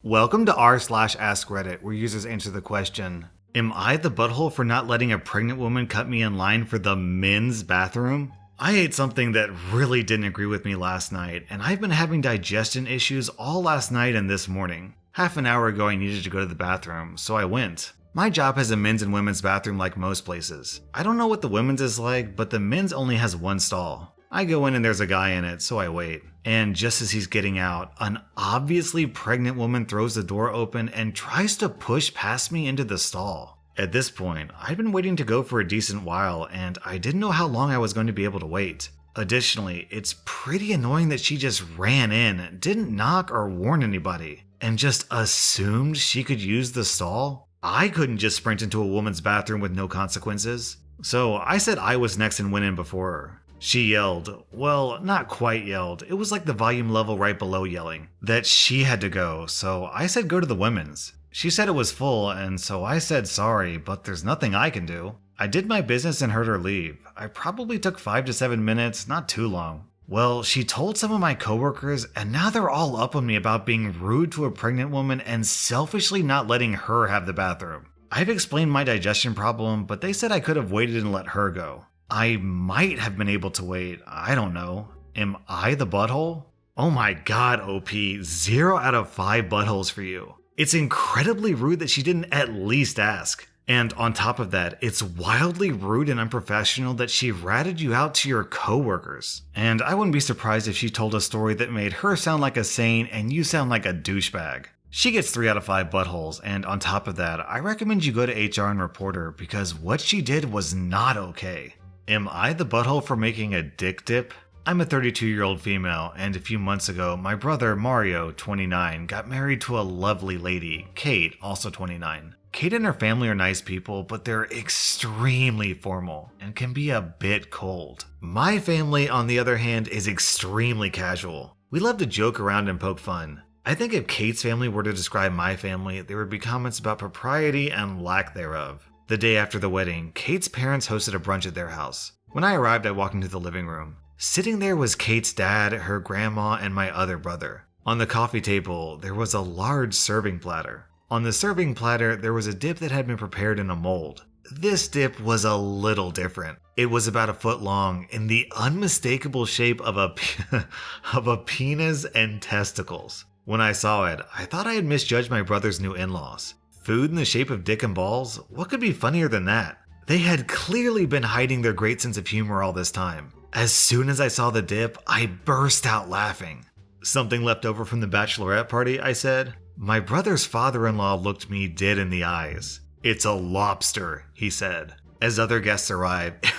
Welcome to r/Ask Reddit, where users answer the question, am I the butthole for not letting a pregnant woman cut me in line for the men's bathroom? I ate something that really didn't agree with me last night, and I've been having digestion issues all last night and this morning. Half an hour ago I needed to go to the bathroom, so I went. My job has a men's and women's bathroom like most places. I don't know what the women's is like, but the men's only has one stall. I go in and there's a guy in it, so I wait. And just as he's getting out, an obviously pregnant woman throws the door open and tries to push past me into the stall. At this point, I'd been waiting to go for a decent while, and I didn't know how long I was going to be able to wait. Additionally, it's pretty annoying that she just ran in, didn't knock or warn anybody, and just assumed she could use the stall. I couldn't just sprint into a woman's bathroom with no consequences. So I said I was next and went in before her. She yelled, well, not quite yelled, it was like the volume level right below yelling, that she had to go, so I said go to the women's. She said it was full, and so I said sorry, but there's nothing I can do. I did my business and heard her leave. I probably took 5 to 7 minutes, not too long. Well, she told some of my coworkers, and now they're all up on me about being rude to a pregnant woman and selfishly not letting her have the bathroom. I've explained my digestion problem, but they said I could have waited and let her go. I might have been able to wait, I don't know. Am I the butthole? Oh my god, OP, 0 out of 5 buttholes for you. It's incredibly rude that she didn't at least ask. And on top of that, it's wildly rude and unprofessional that she ratted you out to your coworkers. And I wouldn't be surprised if she told a story that made her sound like a saint and you sound like a douchebag. She gets 3 out of 5 buttholes, and on top of that, I recommend you go to HR and report her because what she did was not okay. Am I the butthole for making a dick dip? I'm a 32-year-old female, and a few months ago, my brother, Mario, 29, got married to a lovely lady, Kate, also 29. Kate and her family are nice people, but they're extremely formal and can be a bit cold. My family, on the other hand, is extremely casual. We love to joke around and poke fun. I think if Kate's family were to describe my family, there would be comments about propriety and lack thereof. The day after the wedding, Kate's parents hosted a brunch at their house. When I arrived, I walked into the living room. Sitting there was Kate's dad, her grandma, and my other brother. On the coffee table, there was a large serving platter. On the serving platter, there was a dip that had been prepared in a mold. This dip was a little different. It was about 1 foot long, in the unmistakable shape of a penis and testicles. When I saw it, I thought I had misjudged my brother's new in-laws. Food in the shape of dick and balls? What could be funnier than that? They had clearly been hiding their great sense of humor all this time. As soon as I saw the dip, I burst out laughing. Something left over from the bachelorette party, I said. My brother's father-in-law looked me dead in the eyes. It's a lobster, he said. As other guests arrived,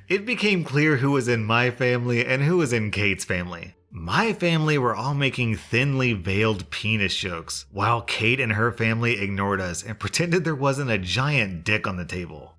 it became clear who was in my family and who was in Kate's family. My family were all making thinly veiled penis jokes, while Kate and her family ignored us and pretended there wasn't a giant dick on the table.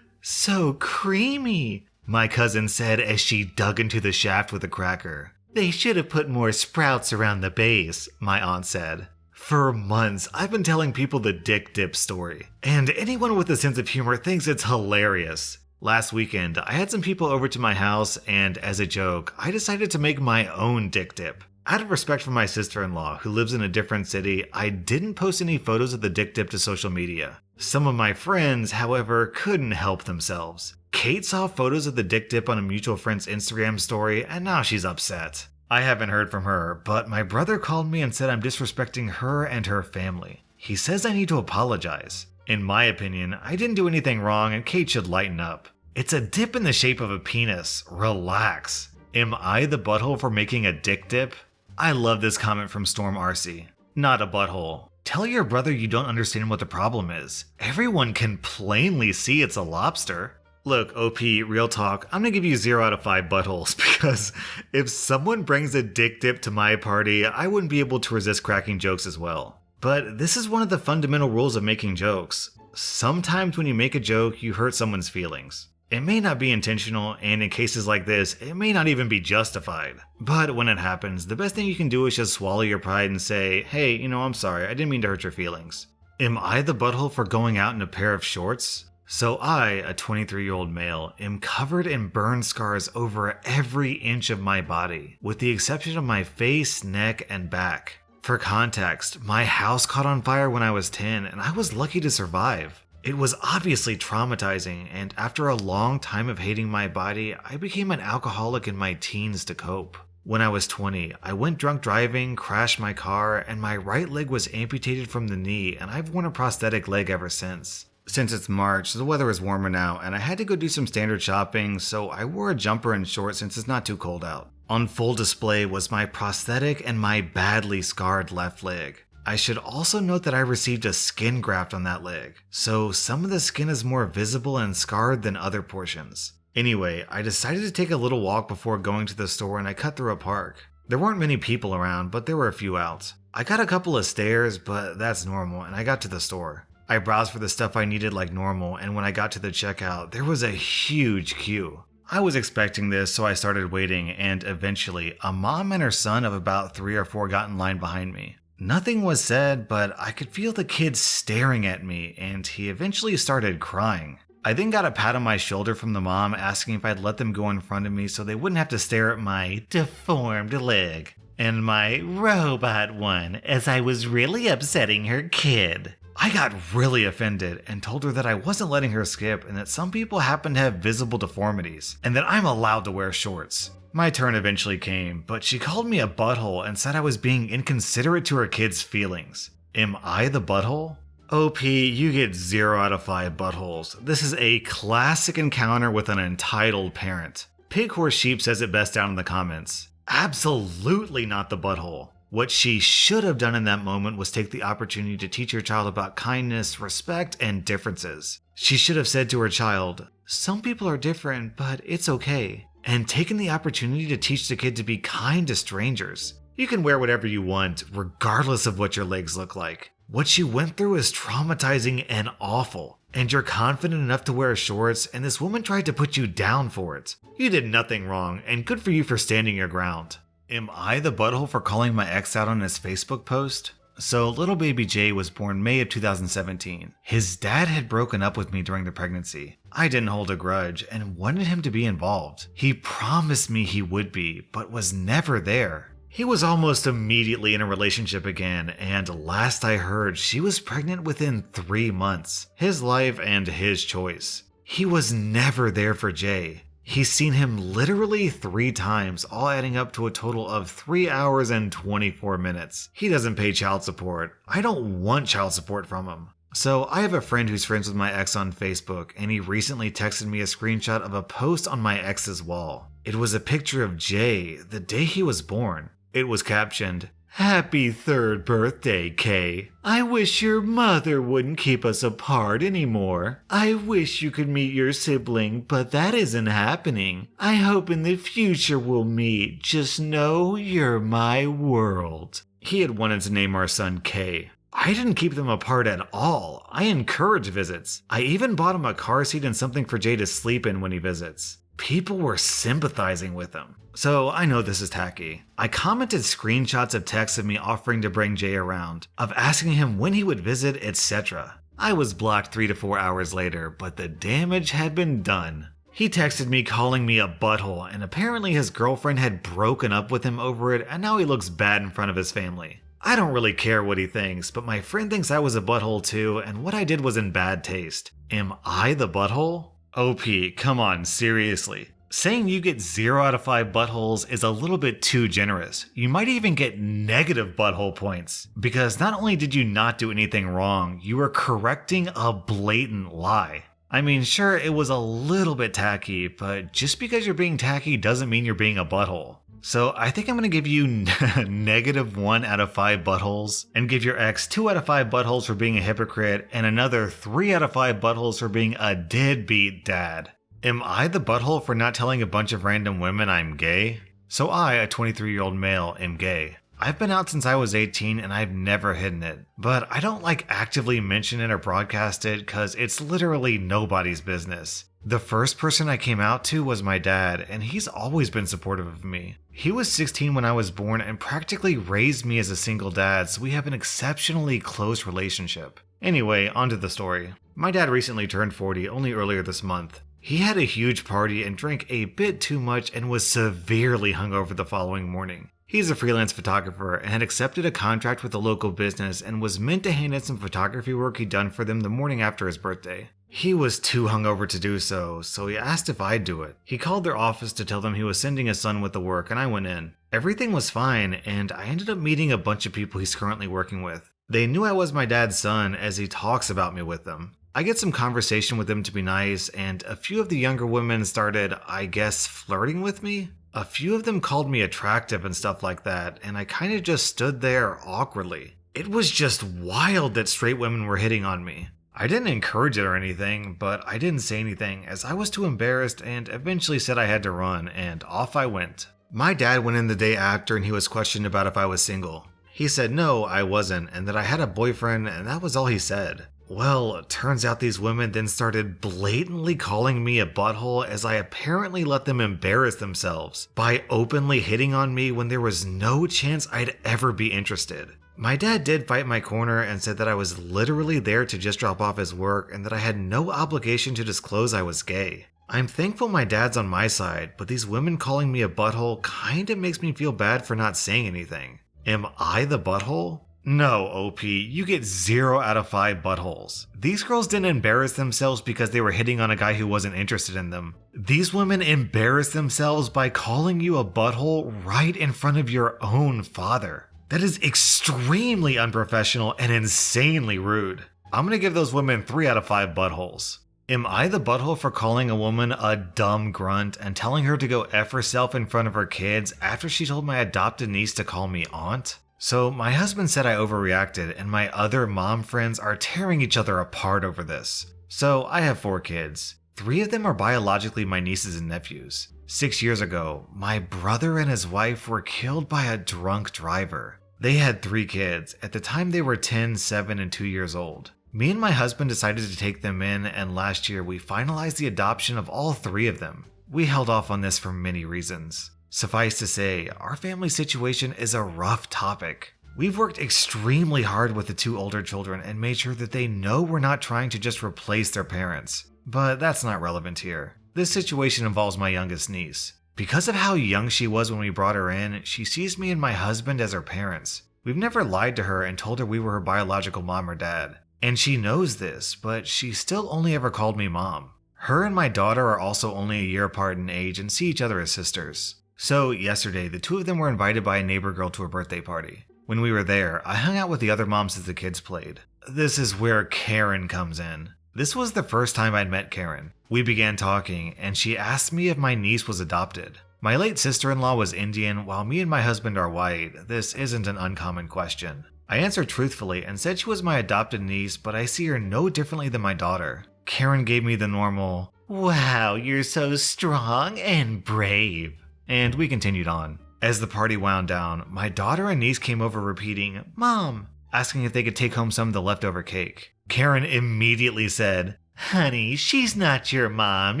So creamy, my cousin said as she dug into the shaft with a cracker. They should have put more sprouts around the base, my aunt said. For months, I've been telling people the dick dip story, and anyone with a sense of humor thinks it's hilarious. Last weekend, I had some people over to my house, and as a joke, I decided to make my own dick dip. Out of respect for my sister-in-law, who lives in a different city, I didn't post any photos of the dick dip to social media. Some of my friends, however, couldn't help themselves. Kate saw photos of the dick dip on a mutual friend's Instagram story, and now she's upset. I haven't heard from her, but my brother called me and said I'm disrespecting her and her family. He says I need to apologize. In my opinion, I didn't do anything wrong and Kate should lighten up. It's a dip in the shape of a penis. Relax. Am I the butthole for making a dick dip? I love this comment from Storm RC. Not a butthole. Tell your brother you don't understand what the problem is. Everyone can plainly see it's a lobster. Look, OP, real talk, I'm gonna give you 0 out of 5 buttholes because if someone brings a dick dip to my party, I wouldn't be able to resist cracking jokes as well. But this is one of the fundamental rules of making jokes. Sometimes when you make a joke, you hurt someone's feelings. It may not be intentional, and in cases like this, it may not even be justified. But when it happens, the best thing you can do is just swallow your pride and say, hey, I'm sorry, I didn't mean to hurt your feelings. Am I the butthole for going out in a pair of shorts? So I, a 23-year-old male, am covered in burn scars over every inch of my body, with the exception of my face, neck, and back. For context, my house caught on fire when I was 10 and I was lucky to survive. It was obviously traumatizing, and after a long time of hating my body, I became an alcoholic in my teens to cope. When I was 20, I went drunk driving, crashed my car, and my right leg was amputated from the knee, and I've worn a prosthetic leg ever since. Since it's March, the weather is warmer now, and I had to go do some standard shopping, so I wore a jumper and shorts since it's not too cold out. On full display was my prosthetic and my badly scarred left leg. I should also note that I received a skin graft on that leg, so some of the skin is more visible and scarred than other portions. Anyway, I decided to take a little walk before going to the store and I cut through a park. There weren't many people around, but there were a few out. I got a couple of stares, but that's normal, and I got to the store. I browsed for the stuff I needed like normal, and when I got to the checkout, there was a huge queue. I was expecting this, so I started waiting, and eventually, a mom and her son of about 3 or 4 got in line behind me. Nothing was said, but I could feel the kid staring at me, and he eventually started crying. I then got a pat on my shoulder from the mom asking if I'd let them go in front of me so they wouldn't have to stare at my deformed leg and my robot one, as I was really upsetting her kid. I got really offended and told her that I wasn't letting her skip and that some people happen to have visible deformities and that I'm allowed to wear shorts. My turn eventually came, but she called me a butthole and said I was being inconsiderate to her kid's feelings. Am I the butthole? OP, you get 0 out of 5 buttholes. This is a classic encounter with an entitled parent. Pig Horse Sheep says it best down in the comments. Absolutely not the butthole. What she should have done in that moment was take the opportunity to teach her child about kindness, respect, and differences. She should have said to her child, "Some people are different, but it's okay," and taken the opportunity to teach the kid to be kind to strangers. You can wear whatever you want, regardless of what your legs look like. What she went through is traumatizing and awful, and you're confident enough to wear shorts, and this woman tried to put you down for it. You did nothing wrong, and good for you for standing your ground. Am I the butthole for calling my ex out on his Facebook post? So little baby Jay was born May of 2017. His dad had broken up with me during the pregnancy. I didn't hold a grudge and wanted him to be involved. He promised me he would be, but was never there. He was almost immediately in a relationship again, and last I heard, she was pregnant within 3 months. His life and his choice. He was never there for Jay. He's seen him literally 3 times, all adding up to a total of 3 hours and 24 minutes. He doesn't pay child support. I don't want child support from him. So I have a friend who's friends with my ex on Facebook, and he recently texted me a screenshot of a post on my ex's wall. It was a picture of Jay, the day he was born. It was captioned, "Happy 3rd birthday, Kay. I wish your mother wouldn't keep us apart anymore. I wish you could meet your sibling, but that isn't happening. I hope in the future we'll meet. Just know you're my world." He had wanted to name our son Kay. I didn't keep them apart at all. I encourage visits. I even bought him a car seat and something for Jay to sleep in when he visits. People were sympathizing with him. So I know this is tacky. I commented screenshots of texts of me offering to bring Jay around, of asking him when he would visit, etc. I was blocked 3 to 4 hours later, but the damage had been done. He texted me calling me a butthole, and apparently his girlfriend had broken up with him over it, and now he looks bad in front of his family. I don't really care what he thinks, but my friend thinks I was a butthole too, and what I did was in bad taste. Am I the butthole? OP, come on, seriously. Saying you get 0 out of 5 buttholes is a little bit too generous. You might even get negative butthole points. Because not only did you not do anything wrong, you were correcting a blatant lie. I mean, sure, it was a little bit tacky, but just because you're being tacky doesn't mean you're being a butthole. So I think I'm going to give you negative 1 out of 5 buttholes, and give your ex 2 out of 5 buttholes for being a hypocrite, and another 3 out of 5 buttholes for being a deadbeat dad. Am I the butthole for not telling a bunch of random women I'm gay? So I, a 23-year-old male, am gay. I've been out since I was 18 and I've never hidden it, but I don't actively mention it or broadcast it cause it's literally nobody's business. The first person I came out to was my dad, and he's always been supportive of me. He was 16 when I was born and practically raised me as a single dad, so we have an exceptionally close relationship. Anyway, onto the story. My dad recently turned 40 only earlier this month. He had a huge party and drank a bit too much and was severely hungover the following morning. He's a freelance photographer and had accepted a contract with a local business and was meant to hand in some photography work he'd done for them the morning after his birthday. He was too hungover to do so he asked if I'd do it. He called their office to tell them he was sending his son with the work, and I went in. Everything was fine, and I ended up meeting a bunch of people he's currently working with. They knew I was my dad's son as he talks about me with them. I get some conversation with them to be nice, and a few of the younger women started, I guess, flirting with me. A few of them called me attractive and stuff like that, and I kinda just stood there awkwardly. It was just wild that straight women were hitting on me. I didn't encourage it or anything, but I didn't say anything as I was too embarrassed and eventually said I had to run, and off I went. My dad went in the day after and he was questioned about if I was single. He said no, I wasn't, and that I had a boyfriend, and that was all he said. Well, it turns out these women then started blatantly calling me a butthole as I apparently let them embarrass themselves by openly hitting on me when there was no chance I'd ever be interested. My dad did fight my corner and said that I was literally there to just drop off his work and that I had no obligation to disclose I was gay. I'm thankful my dad's on my side, but these women calling me a butthole kinda makes me feel bad for not saying anything. Am I the butthole? No, OP, you get 0 out of 5 buttholes. These girls didn't embarrass themselves because they were hitting on a guy who wasn't interested in them. These women embarrassed themselves by calling you a butthole right in front of your own father. That is extremely unprofessional and insanely rude. I'm gonna give those women 3 out of 5 buttholes. Am I the butthole for calling a woman a dumb grunt and telling her to go F herself in front of her kids after she told my adopted niece to call me aunt? So my husband said I overreacted and my other mom friends are tearing each other apart over this. So I have 4 kids. 3 of them are biologically my nieces and nephews. 6 years ago, my brother and his wife were killed by a drunk driver. They had 3 kids. At the time they were 10, 7, and 2 years old. Me and my husband decided to take them in, and last year we finalized the adoption of all 3 of them. We held off on this for many reasons. Suffice to say, our family situation is a rough topic. We've worked extremely hard with the 2 older children and made sure that they know we're not trying to just replace their parents. But that's not relevant here. This situation involves my youngest niece. Because of how young she was when we brought her in, she sees me and my husband as her parents. We've never lied to her and told her we were her biological mom or dad. And she knows this, but she still only ever called me mom. Her and my daughter are also only a year apart in age and see each other as sisters. So yesterday, the 2 of them were invited by a neighbor girl to a birthday party. When we were there, I hung out with the other moms as the kids played. This is where Karen comes in. This was the first time I'd met Karen. We began talking, and she asked me if my niece was adopted. My late sister-in-law was Indian, while me and my husband are white. This isn't an uncommon question. I answered truthfully and said she was my adopted niece, but I see her no differently than my daughter. Karen gave me the normal, "Wow, you're so strong and brave." And we continued on. As the party wound down, my daughter and niece came over repeating, "Mom," asking if they could take home some of the leftover cake. Karen immediately said, "Honey, she's not your mom,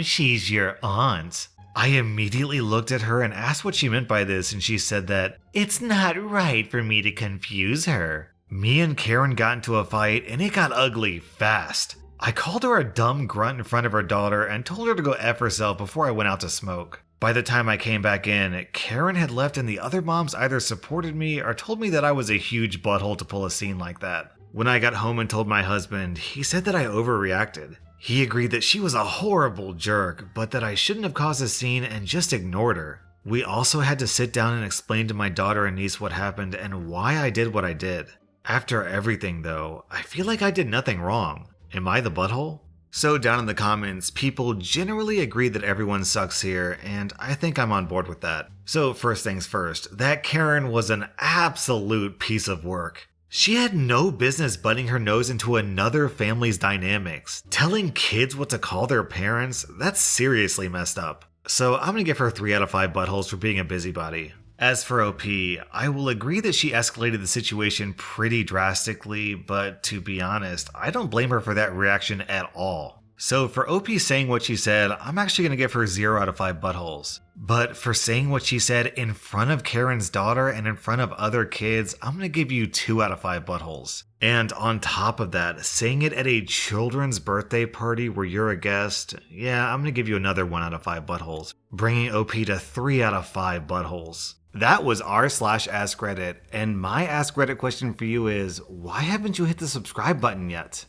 she's your aunt." I immediately looked at her and asked what she meant by this, and she said that, "It's not right for me to confuse her." Me and Karen got into a fight, and it got ugly fast. I called her a dumb grunt in front of her daughter and told her to go F herself before I went out to smoke. By the time I came back in, Karen had left and the other moms either supported me or told me that I was a huge butthole to pull a scene like that. When I got home and told my husband, he said that I overreacted. He agreed that she was a horrible jerk, but that I shouldn't have caused a scene and just ignored her. We also had to sit down and explain to my daughter and niece what happened and why I did what I did. After everything though, I feel like I did nothing wrong. Am I the butthole? So down in the comments, people generally agree that everyone sucks here, and I think I'm on board with that. So first things first, that Karen was an absolute piece of work. She had no business butting her nose into another family's dynamics. Telling kids what to call their parents, that's seriously messed up. So I'm gonna give her 3 out of 5 buttholes for being a busybody. As for OP, I will agree that she escalated the situation pretty drastically, but to be honest, I don't blame her for that reaction at all. So for OP saying what she said, I'm actually going to give her 0 out of 5 buttholes. But for saying what she said in front of Karen's daughter and in front of other kids, I'm going to give you 2 out of 5 buttholes. And on top of that, saying it at a children's birthday party where you're a guest, yeah, I'm going to give you another 1 out of 5 buttholes, bringing OP to 3 out of 5 buttholes. That was r/Ask Reddit, and my Ask Reddit question for you is, why haven't you hit the subscribe button yet?